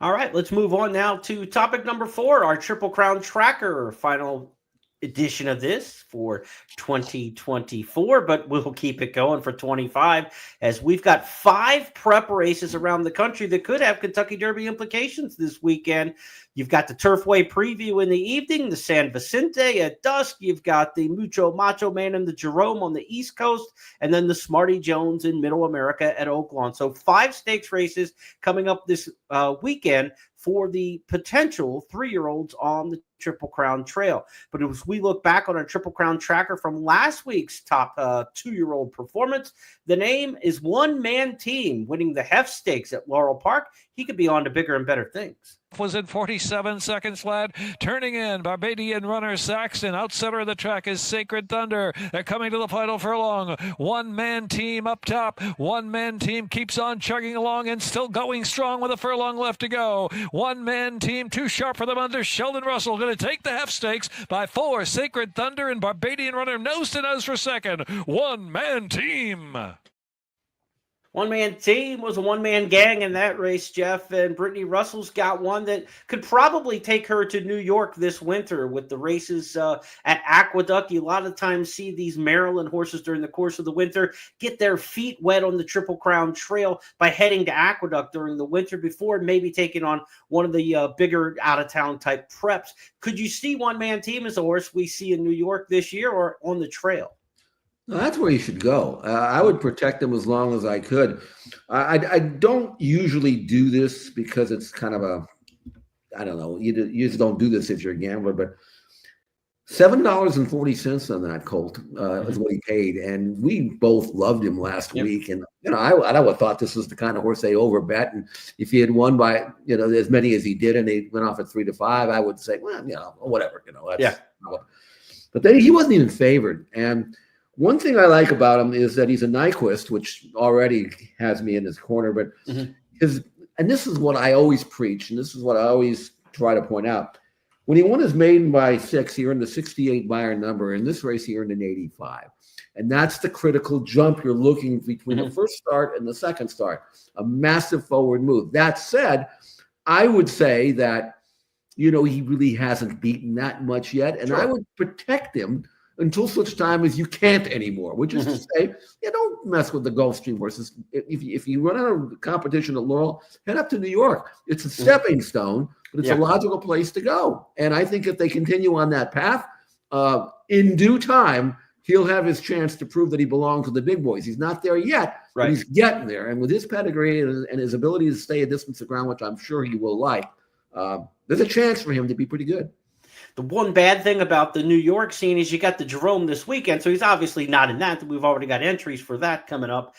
All right, let's move on now to topic number 4, our Triple Crown Tracker, final edition of this for 2024, but we'll keep it going for 25 as we've got 5 prep races around the country that could have Kentucky Derby implications this weekend. You've got the Turfway preview in the evening, the San Vicente at dusk. You've got the Mucho Macho Man and the Jerome on the East Coast, and then the Smarty Jones in Middle America at Oaklawn. So 5 stakes races coming up this weekend for the potential 3-year-olds on the Triple Crown Trail. But as we look back on our Triple Crown Tracker from last week's top 2-year-old performance, the name is One Man Team, winning the Heft Stakes at Laurel Park. He could be on to bigger and better things. Was in 47 seconds, lad. Turning in, Barbadian runner Saxon. Out center of the track is Sacred Thunder. They're coming to the final furlong. One Man Team up top. One Man Team keeps on chugging along and still going strong with a furlong left to go. One Man Team too sharp for them under Sheldon Russell. Going to take the Heft Stakes by 4. Sacred Thunder and Barbadian runner nose to nose for second. One Man Team. One Man Team was a one-man gang in that race, Jeff, and Brittany Russell's got one that could probably take her to New York this winter with the races at Aqueduct. You a lot of times see these Maryland horses during the course of the winter get their feet wet on the Triple Crown Trail by heading to Aqueduct during the winter before maybe taking on one of the bigger out-of-town type preps. Could you see One Man Team as a horse we see in New York this year or on the trail? That's where you should go. I would protect them as long as I could. I don't usually do this because it's kind of I don't know. You just don't do this if you're a gambler, but $7.40 on that colt is what he paid. And we both loved him last week. And, I would have thought this was the kind of horse they overbet. And if he had won by, as many as he did and they went off at 3-5, I would say, well, whatever, But then he wasn't even favored. And one thing I like about him is that he's a Nyquist, which already has me in his corner. But and this is what I always preach, and this is what I always try to point out. When he won his maiden by 6, he earned a 68 Beyer number. In this race, he earned an 85. And that's the critical jump you're looking between the first start and the second start. A massive forward move. That said, I would say that, he really hasn't beaten that much yet. And I would protect him until such time as you can't anymore, which is to say, don't mess with the Gulfstream horses. If you run out of competition at Laurel, head up to New York. It's a stepping stone, but it's a logical place to go. And I think if they continue on that path, in due time, he'll have his chance to prove that he belongs to the big boys. He's not there yet, but he's getting there. And with his pedigree and his ability to stay a distance of ground, which I'm sure he will like, there's a chance for him to be pretty good. The one bad thing about the New York scene is you got the Jerome this weekend, so he's obviously not in that. We've already got entries for that coming up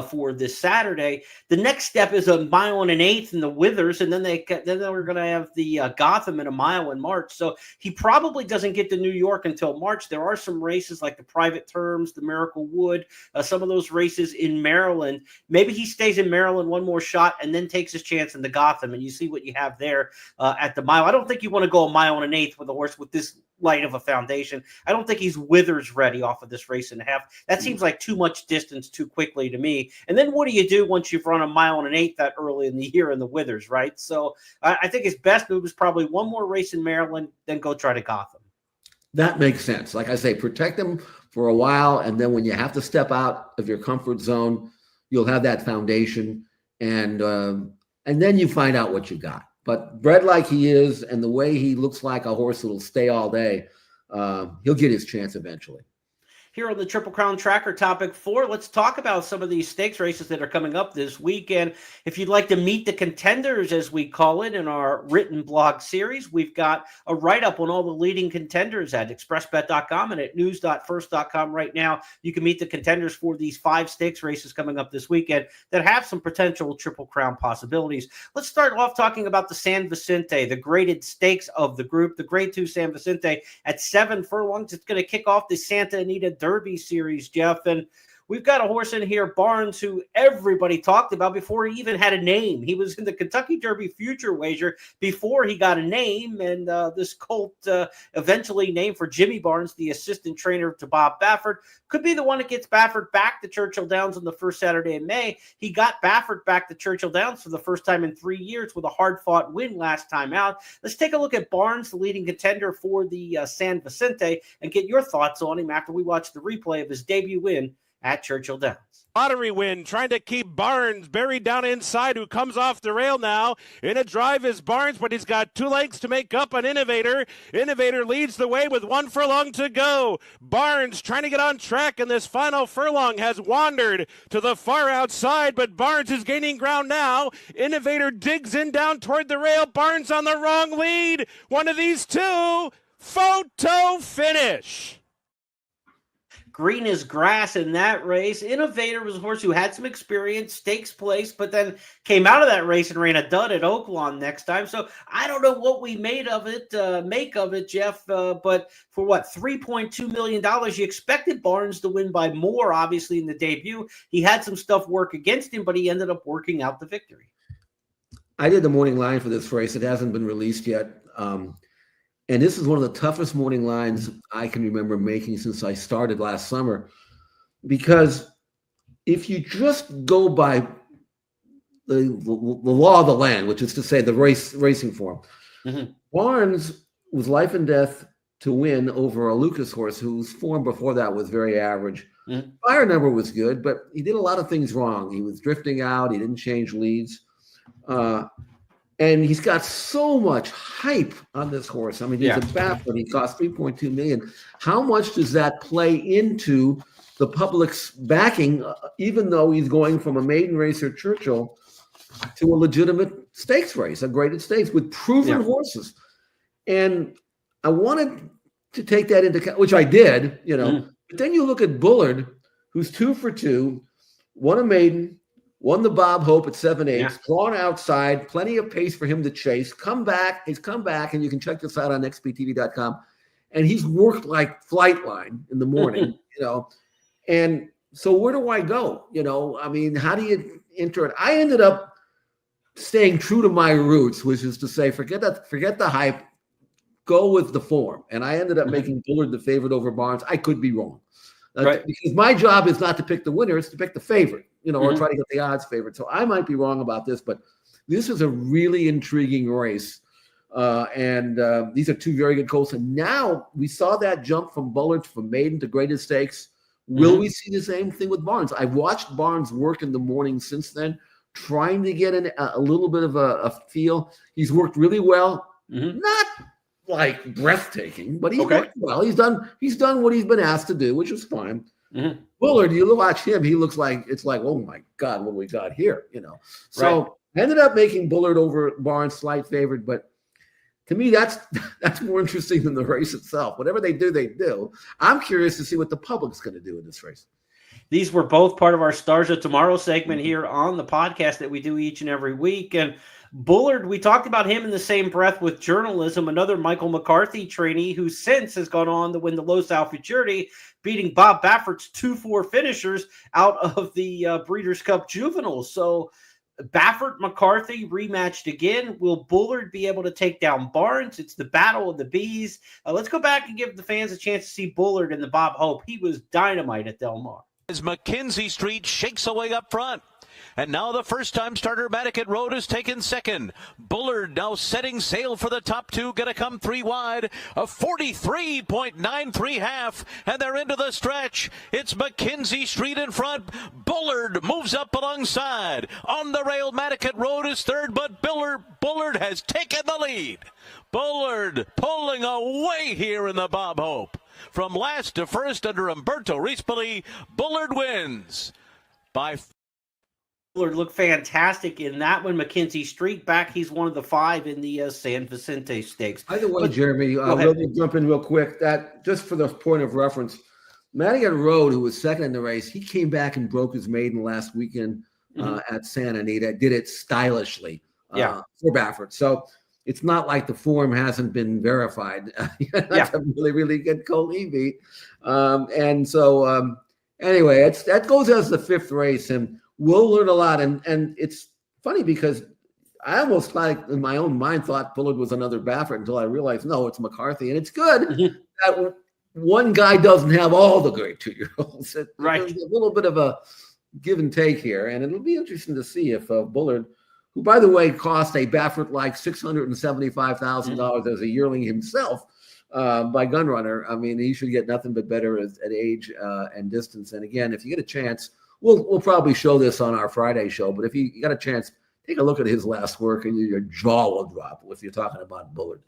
for this Saturday. The next step is a mile and an eighth in the Withers, and then we're going to have the Gotham in a mile in March. So he probably doesn't get to New York until March. There are some races like the Private Terms, the Miracle Wood, some of those races in Maryland. Maybe he stays in Maryland one more shot and then takes his chance in the Gotham, and you see what you have there at the mile. I don't think you want to go a mile and an eighth with a horse with this light of a foundation. I don't think he's Withers ready off of this race and a half. That seems like too much distance too quickly to me. And then what do you do once you've run a mile and an eighth that early in the year in the Withers, right? So I think his best move is probably one more race in Maryland, then go try to Gotham. That makes sense. Like I say, protect him for a while, and then when you have to step out of your comfort zone, you'll have that foundation. And and then you find out what you got. But bred like he is, and the way he looks like a horse that'll stay all day, he'll get his chance eventually. Here on the Triple Crown Tracker topic 4, let's talk about some of these stakes races that are coming up this weekend. If you'd like to meet the contenders, as we call it in our written blog series, we've got a write-up on all the leading contenders at expressbet.com and at news.first.com right now. You can meet the contenders for these 5 stakes races coming up this weekend that have some potential Triple Crown possibilities. Let's start off talking about the San Vicente, the graded stakes of the group. The Grade 2 San Vicente at 7 furlongs. It's going to kick off the Santa Anita Derby series, Jeff, and we've got a horse in here, Barnes, who everybody talked about before he even had a name. He was in the Kentucky Derby Future Wager before he got a name, and this colt eventually named for Jimmy Barnes, the assistant trainer to Bob Baffert, could be the one that gets Baffert back to Churchill Downs on the first Saturday in May. He got Baffert back to Churchill Downs for the first time in 3 years with a hard-fought win last time out. Let's take a look at Barnes, the leading contender for the San Vicente, and get your thoughts on him after we watch the replay of his debut win at Churchill Downs. Lottery win, trying to keep Barnes buried down inside, who comes off the rail now. In a drive is Barnes, but he's got 2 lengths to make up on Innovator. Innovator leads the way with 1 furlong to go. Barnes trying to get on track, and this final furlong has wandered to the far outside, but Barnes is gaining ground now. Innovator digs in down toward the rail. Barnes on the wrong lead. One of these two. Photo finish. Green as grass in that race. Innovator was a horse who had some experience, stakes place, but then came out of that race and ran a dud at Oaklawn next time. So I don't know what we make of it, Jeff. But for what, $3.2 million, you expected Barnes to win by more, obviously, in the debut. He had some stuff work against him, but he ended up working out the victory. I did the morning line for this race. It hasn't been released yet. And this is one of the toughest morning lines I can remember making since I started last summer, because if you just go by the law of the land, which is to say the racing form, Barnes was life and death to win over a Lucas horse whose form before that was very average. Fire number was good, but he did a lot of things wrong. He was drifting out. He didn't change leads. And he's got so much hype on this horse. I mean, he's a Baffert. He cost $3.2 million. How much does that play into the public's backing, even though he's going from a maiden race at Churchill to a legitimate stakes race, a graded stakes with proven horses? And I wanted to take that into account, which I did, But then you look at Bullard, who's 2 for 2, won a maiden, won the Bob Hope at 7/8, drawn outside, plenty of pace for him to chase. He's come back, and you can check this out on xptv.com. And he's worked like Flightline in the morning, And so where do I go? I mean, how do you enter it? I ended up staying true to my roots, which is to say, forget the hype, go with the form. And I ended up making Bullard the favorite over Barnes. I could be wrong. Because my job is not to pick the winner, it's to pick the favorite, or try to get the odds favorite. So I might be wrong about this, but this is a really intriguing race. And these are 2 very good colts. And now we saw that jump from Bullard from maiden to graded stakes. Will we see the same thing with Barnes? I've watched Barnes work in the morning since then, trying to get a little bit of a feel. He's worked really well. Not like breathtaking, but he's worked well. He's done what he's been asked to do, which is fine. Bullard, you watch him, he looks like oh my God, what we got here, So I ended up making Bullard over Barnes slight favorite, but to me, that's more interesting than the race itself. Whatever they do, they do. I'm curious to see what the public's going to do in this race. These were both part of our Stars of Tomorrow segment here on the podcast that we do each and every week. And Bullard, we talked about him in the same breath with journalism, another Michael McCarthy trainee who since has gone on to win the Los Al Futurity, beating Bob Baffert's 2-4 finishers out of the Breeders' Cup Juveniles. So Baffert, McCarthy rematched again. Will Bullard be able to take down Barnes? It's the battle of the bees. Let's go back and give the fans a chance to see Bullard in the Bob Hope. He was dynamite at Del Mar. As McKenzie Street shakes away up front. And now the first-time starter Madicat Road has taken second. Bullard now setting sail for the top two, going to come 3 wide. A 43.93 half, and they're into the stretch. It's McKenzie Street in front. Bullard moves up alongside. On the rail, Madicat Road is third, but Bullard has taken the lead. Bullard pulling away here in the Bob Hope. From last to first under Umberto Rispoli, Bullard wins by... Bullard looked fantastic in that one. McKenzie Street back. He's one of the 5 in the San Vicente Stakes. By the way, Jeremy, let me jump in real quick. That just for the point of reference, Madigan Road, who was second in the race, he came back and broke his maiden last weekend at Santa Anita. Did it stylishly for Baffert. So it's not like the form hasn't been verified. That's a really, really good colt he beat. And so anyway, that goes as the 5th race, and we'll learn a lot. And it's funny because I almost in my own mind thought Bullard was another Baffert until I realized, no, it's McCarthy. And it's good that one guy doesn't have all the great 2-year-olds. Right. There's a little bit of a give and take here. And it'll be interesting to see if Bullard, who, by the way, cost a Baffert like $675,000 as a yearling himself by Gunrunner. I mean, he should get nothing but better at age and distance. And again, if you get a chance, we'll probably show this on our Friday show, but if you got a chance, take a look at his last work and your jaw will drop if you're talking about Bullard.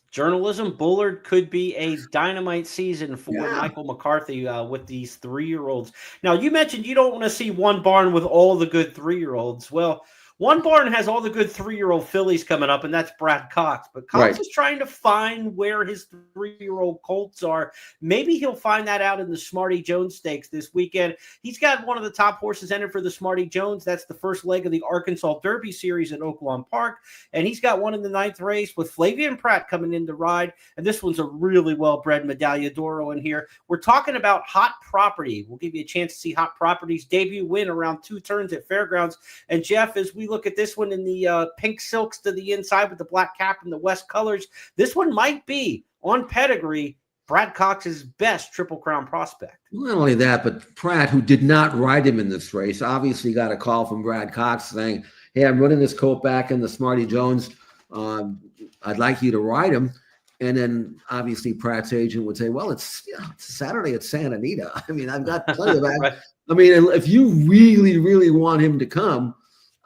Journalism, Bullard could be a dynamite season for Michael McCarthy with these 3-year-olds. Now, you mentioned you don't want to see one barn with all the good 3-year-olds. Well, one barn has all the good 3-year-old fillies coming up, and that's Brad Cox. But Cox is trying to find where his 3-year-old colts are. Maybe he'll find that out in the Smarty Jones Stakes this weekend. He's got one of the top horses entered for the Smarty Jones. That's the first leg of the Arkansas Derby Series at Oaklawn Park. And he's got one in the 9th race with Flavian Pratt coming in to ride. And this one's a really well-bred Medaglia d'Oro in here. We're talking about Hot Property. We'll give you a chance to see Hot Property's debut win around 2 turns at Fairgrounds. And Jeff, as we look at this one in the pink silks to the inside with the black cap and the West colors, this one might be on pedigree Brad Cox's best Triple Crown prospect. Not only that, but Pratt, who did not ride him in this race, obviously got a call from Brad Cox saying, hey, I'm running this colt back in the Smarty Jones. I'd like you to ride him. And then obviously Pratt's agent would say, well, it's Saturday at Santa Anita. I mean, I've got plenty of that. Right. I mean, if you really, really want him to come,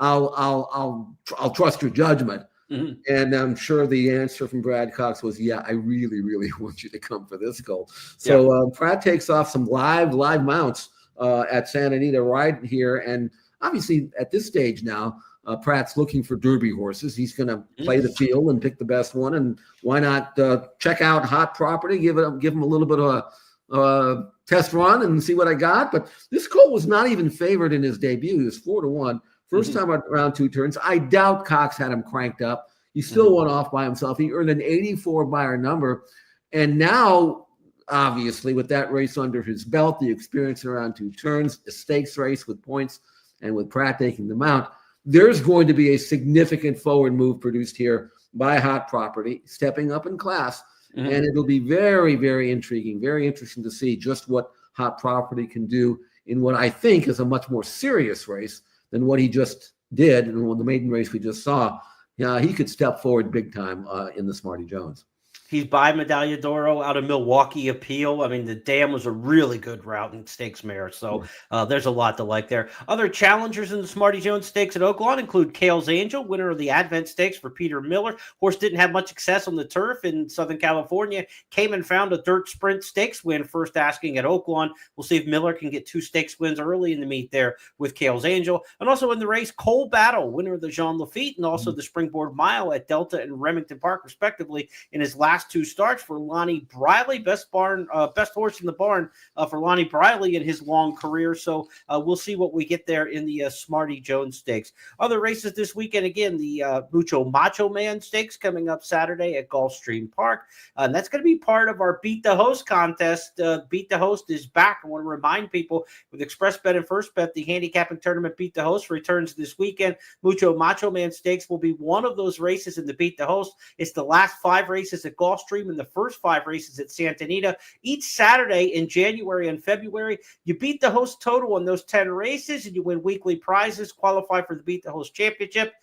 I'll trust your judgment. And I'm sure the answer from Brad Cox was, yeah, I really, really want you to come for this goal. So Pratt takes off some live mounts at Santa Anita right here. And obviously at this stage now, Pratt's looking for Derby horses. He's going to play the field and pick the best one. And why not check out Hot Property, give him a little bit of a test run and see what I got. But this colt was not even favored in his debut. He was 4-1. First time around 2 turns. I doubt Cox had him cranked up. He still went off by himself. He earned an 84 Beyer number. And now, obviously, with that race under his belt, the experience around 2 turns, a stakes race with points, and with Pratt taking the mount, there's going to be a significant forward move produced here by Hot Property, stepping up in class. And it'll be very, very intriguing, very interesting to see just what Hot Property can do in what I think is a much more serious race than what he just did in the maiden race we just saw. He could step forward big time in the Smarty Jones. He's by Medaglia d'Oro out of Milwaukee Appeal. I mean, the Dam was a really good route in stakes mare, so there's a lot to like there. Other challengers in the Smarty Jones Stakes at Oaklawn include Kale's Angel, winner of the Advent Stakes for Peter Miller. Horse didn't have much success on the turf in Southern California. Came and found a dirt sprint stakes win first asking at Oaklawn. We'll see if Miller can get 2 stakes wins early in the meet there with Kale's Angel. And also in the race, Cole Battle, winner of the Jean Lafitte and also the Springboard Mile at Delta and Remington Park, respectively, in his last 2 starts for Lonnie Briley, best horse in the barn for Lonnie Briley in his long career. So we'll see what we get there in the Smarty Jones Stakes. Other races this weekend, again, the Mucho Macho Man Stakes coming up Saturday at Gulfstream Park. And that's going to be part of our Beat the Host contest. Beat the Host is back. I want to remind people with Express Bet and First Bet, the handicapping tournament Beat the Host returns this weekend. Mucho Macho Man Stakes will be one of those races in the Beat the Host. It's the last 5 races at Gulfstream Gulfstream in the first 5 races at Santa Anita. Each Saturday in January and February, you beat the host total on those 10 races, and you win weekly prizes, qualify for the Beat the Host Championship.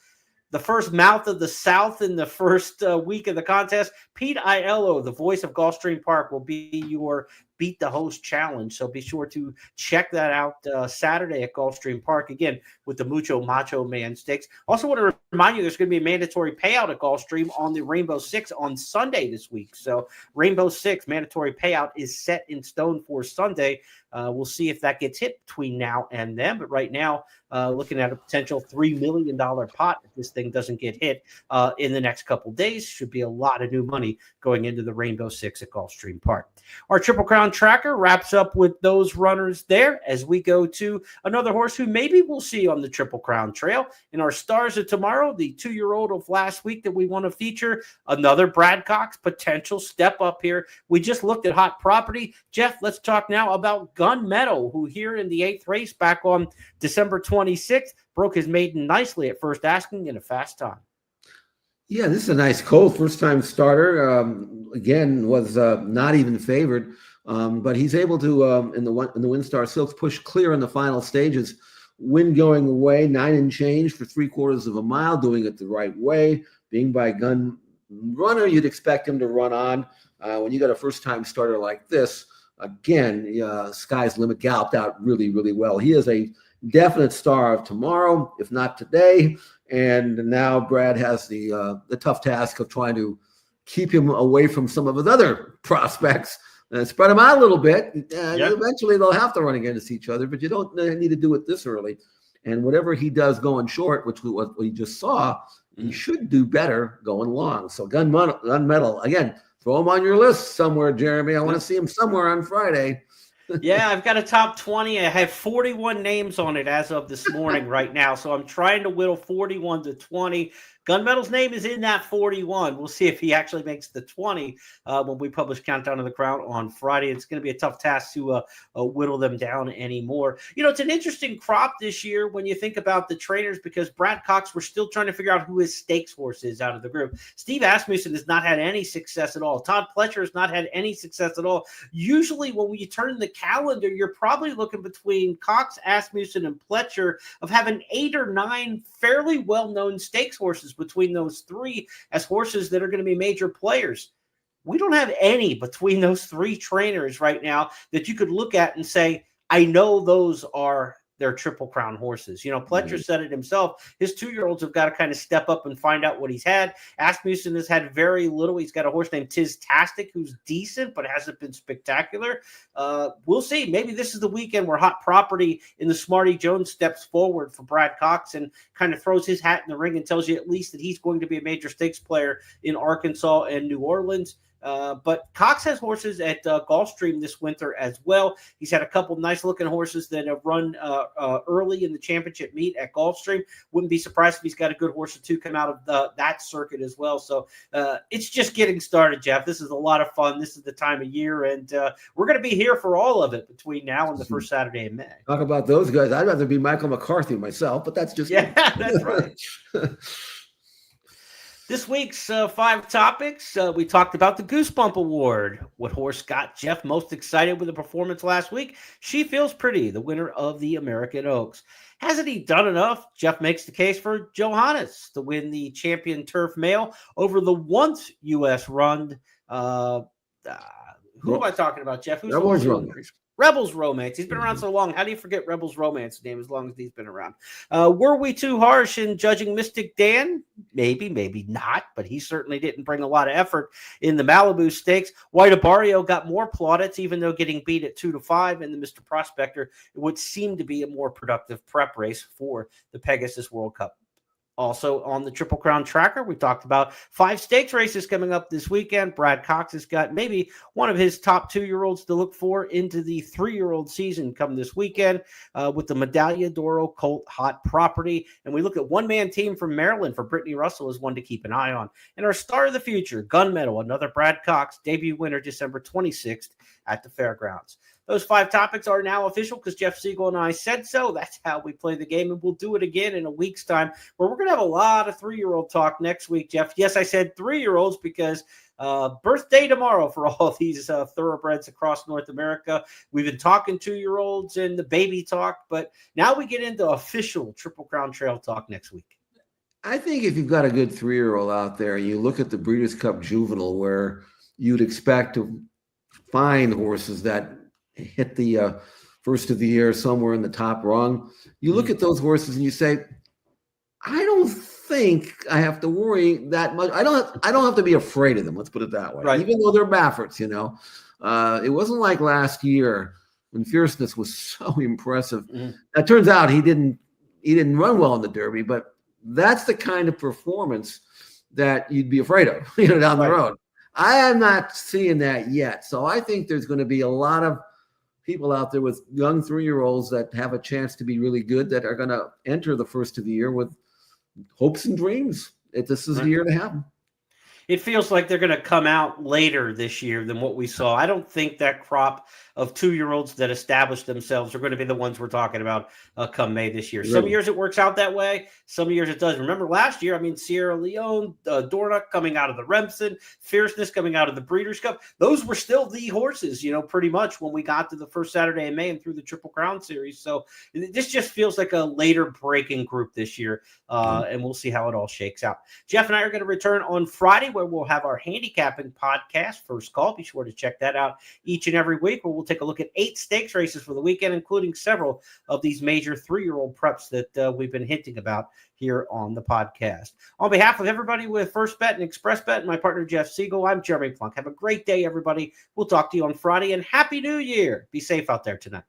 The first Mouth of the South in the first week of the contest. Pete Aiello, the voice of Gulfstream Park, will be your Beat the Host Challenge. So be sure to check that out Saturday at Gulfstream Park, again, with the Mucho Macho Man Stakes. Also want to remind you there's going to be a mandatory payout at Gulfstream on the Rainbow Six on Sunday this week. So Rainbow Six mandatory payout is set in stone for Sunday. We'll see if that gets hit between now and then. But right now, looking at a potential $3 million pot if this thing doesn't get hit in the next couple days. Should be a lot of new money going into the Rainbow Six at Gulfstream Park. Our Triple Crown tracker wraps up with those runners there as we go to another horse who maybe we'll see on the Triple Crown Trail. In our stars of tomorrow, the 2-year-old of last week that we want to feature, another Brad Cox potential step up here. We just looked at Hot Property. Jeff, let's talk now about Gunmetal, who here in the 8th race back on December 26th broke his maiden nicely at first asking in a fast time. Yeah, this is a nice colt. First-time starter. Again, was not even favored, but he's able to in the WinStar Silks push clear in the final stages. Wind going away, 9 and change for 3/4 of a mile, doing it the right way. Being by gun runner, you'd expect him to run on. When you got a first-time starter like this, again, sky's limit, galloped out really, really well. He is a definite star of tomorrow, if not today. And now Brad has the tough task of trying to keep him away from some of his other prospects and spread them out a little bit. Eventually they'll have to run against each other, but you don't need to do it this early. And whatever he does going short, which what we just saw, he should do better going long. So Gunmetal, again, throw him on your list somewhere, Jeremy. I want to see him somewhere on Friday. Yeah, I've got a top 20. I have 41 names on it as of this morning right now. So I'm trying to whittle 41 to 20. Gunmetal's name is in that 41. We'll see if he actually makes the 20 when we publish Countdown to the Crown on Friday. It's going to be a tough task to whittle them down anymore. You know, it's an interesting crop this year when you think about the trainers, because Brad Cox, we're still trying to figure out who his stakes horse is out of the group. Steve Asmussen has not had any success at all. Todd Pletcher has not had any success at all. Usually when you turn the calendar, you're probably looking between Cox, Asmussen, and Pletcher of having 8 or 9 fairly well-known stakes horses between those 3 as horses that are going to be major players. We don't have any between those 3 trainers right now that you could look at and say, I know those are their Triple Crown horses. You know, Pletcher said it himself. His 2-year-olds have got to kind of step up and find out what he's had. Asmussen has had very little. He's got a horse named Tiz-Tastic who's decent, but hasn't been spectacular. We'll see. Maybe this is the weekend where Hot Property in the Smarty Jones steps forward for Brad Cox and kind of throws his hat in the ring and tells you at least that he's going to be a major stakes player in Arkansas and New Orleans. But Cox has horses at Gulfstream this winter as well. He's had a couple nice-looking horses that have run early in the championship meet at Gulfstream. Wouldn't be surprised if he's got a good horse or 2 come out of that circuit as well. So it's just getting started, Jeff. This is a lot of fun. This is the time of year, and we're going to be here for all of it between now and the first Saturday in May. Talk about those guys. I'd rather be Michael McCarthy myself, but that's just that's right. This week's 5 topics, we talked about the Goosebump Award. What horse got Jeff most excited with the performance last week? She Feels Pretty, the winner of the American Oaks. Hasn't he done enough? Jeff makes the case for Johannes to win the Champion Turf Male over the once U.S. run. Who am I talking about, Jeff? Who's Rebels Romance. Rebels Romance. He's been around so long. How do you forget Rebels Romance name as long as he's been around? Were we too harsh in judging Mystic Dan? Maybe, maybe not, but he certainly didn't bring a lot of effort in the Malibu Stakes. White Aario got more plaudits, even though getting beat at 2-5 in the Mr. Prospector. It would seem to be a more productive prep race for the Pegasus World Cup. Also on the Triple Crown tracker, we talked about 5 stakes races coming up this weekend. Brad Cox has got maybe one of his top 2-year-olds to look for into the 3-year-old season come this weekend with the Medaglia d'Oro Colt Hot Property. And we look at one-man team from Maryland for Brittany Russell as one to keep an eye on. And our star of the future, Gunmetal, another Brad Cox, debut winner December 26th at the Fairgrounds. Those 5 topics are now official because Jeff Siegel and I said so. That's how we play the game, and we'll do it again in a week's time, where we're going to have a lot of 3-year-old talk next week, Jeff. Yes, I said 3-year-olds because birthday tomorrow for all these thoroughbreds across North America. We've been talking 2-year-olds and the baby talk, but now we get into official Triple Crown Trail talk next week. I think if you've got a good 3-year-old out there, and you look at the Breeders' Cup Juvenile, where you'd expect to find horses that hit the first of the year somewhere in the top rung, you look at those horses and you say, I don't think I have to worry that much. I don't have to be afraid of them. Let's put it that way. Right. Even though they're Bafferts, it wasn't like last year when Fierceness was so impressive. It turns out he didn't run well in the Derby, but that's the kind of performance that you'd be afraid of, down the road. I am not seeing that yet. So I think there's going to be a lot of people out there with young 3-year-olds that have a chance to be really good, that are going to enter the first of the year with hopes and dreams. This is the year to have them. It feels like they're going to come out later this year than what we saw. I don't think that crop of 2-year-olds that establish themselves are going to be the ones we're talking about come May this year. Really? Some years it works out that way. Some years it doesn't. Remember last year, Sierra Leone, Dorna coming out of the Remsen, Fierceness coming out of the Breeders' Cup. Those were still the horses, pretty much when we got to the first Saturday in May and through the Triple Crown Series. So this just feels like a later breaking group this year, and we'll see how it all shakes out. Jeff and I are going to return on Friday, where we'll have our handicapping podcast, First Call. Be sure to check that out each and every week, where we'll take a look at 8 stakes races for the weekend, including several of these major 3-year-old preps that we've been hinting about here on the podcast. On behalf of everybody with First Bet and Express Bet and my partner Jeff Siegel, I'm Jeremy Plonk. Have a great day, everybody. We'll talk to you on Friday, and Happy New Year. Be safe out there tonight.